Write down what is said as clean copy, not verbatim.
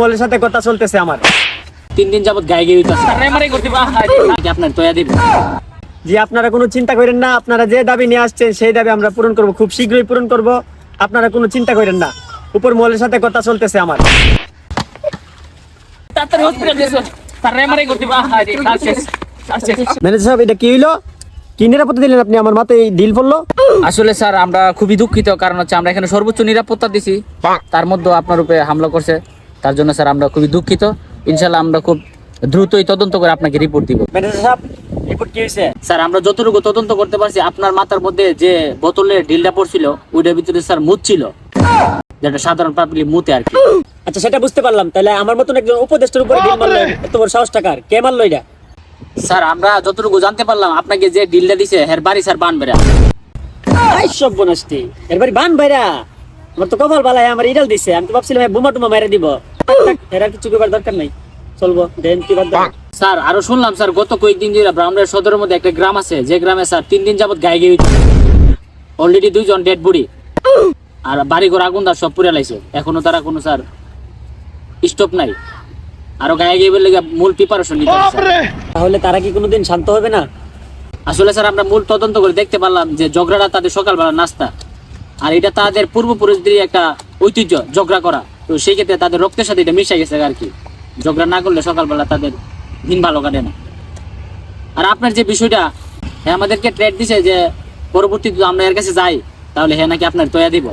মলের সাথে কথা চলতেছে আমার। 3 দিন যাবত গায়ে গিয়ে আপনার তয়া দিব। জি, আপনারা কোনো চিন্তা করেন না, আপনারা যে দাবি নিয়ে আসছেন সেই দাবি আমরা পূরণ করব, খুব শীঘ্রই পূরণ করব, আপনারা কোনো চিন্তা করেন না। উপর মলের সাথে কথা চলতেছে আমার। ম্যানেজার সাহেব, এটা কি হইলো? কি নিরাপত্তা দিলেন আপনি? আমার মাথায় ঢিল পড়লো। আসলে স্যার আমরা খুবই দুঃখিত, কারণ হচ্ছে আমরা এখানে সর্বোচ্চ নিরাপত্তা দিছি, তার মধ্যে আপনার উপরে হামলা করছে, তার জন্য স্যার আমরা খুবই দুঃখিত। ইনশাল্লাহ আমরা খুব দ্রুতই তদন্ত করে আপনাকে রিপোর্ট দিব। ম্যানেজার সাহেব, রিপোর্ট কি হয়েছে? স্যার আমরা যতটুকু তদন্ত করতে পারছি, আপনার মাথার মধ্যে যে বোতলের ঢিলটা পড়ছিল ওইটার ভিতরে স্যার মুত ছিল, যেটা সাধারণ পাবলিক মুতে আর কি। আচ্ছা, সেটা বুঝতে পারলাম। তাহলে আমার মতন একজন উপদেষ্টার উপরে ঢিল মারলো, এত বড় সাহস টাকার কে মারলো এটা? স্যার আমরা যতটুকু জানতে পারলাম, আপনাকে যে ঢিলটা দিছে হের বাড়ি স্যার বানবেরা। আই সব বনস্তি এর বাড়ি বান ভাইরা। আমার তো কপাল বালাই, আমার ইডাল দিছে। আমি তো ভাবছিলাম বোমা টুমা মেরে দিব। এর আর কিছু করার দরকার নাই, চলবো দেন কি বাদ দাও। স্যার আরো শুনলাম স্যার, গত কয়েকদিন ধরে ব্রাহ্মণের সদরের মধ্যে একটা গ্রাম আছে, যে গ্রামে স্যার 3 দিন যাবত গায়ে গিয়ে অলরেডি 2 জন ডেড বডি, আর বাড়ি ঘর আগুনদার সব পুড়ে লাইছে। এখনো তারা কোনো স্যার স্টপ নাই, আরো গায়ে গিয়ে বললে মূল প্রিপারেশন নিতে হবে স্যার। তাহলে তারা কি কোনোদিন শান্ত হবে না? আসলে স্যার আমরা মূল তদন্ত করে দেখতে পারলাম যে ঝগড়াটা তাদের সকালবেলা নাস্তা, আর এটা তাদের পূর্বপুরুষদের একটা ঐতিহ্য ঝগড়া করা, তো সেই ক্ষেত্রে তাদের রক্তের সাথে এটা মিশে গেছে আর কি। ঝগড়া না করলে সকালবেলা তাদের দিন ভালো কাটে না। আর আপনার যে বিষয়টা, হ্যাঁ আমাদেরকে ট্রেড দিছে যে পরবর্তীতে আমরা এর কাছে যাই, তাহলে হ্যাঁ নাকি আপনার তয়া দিব।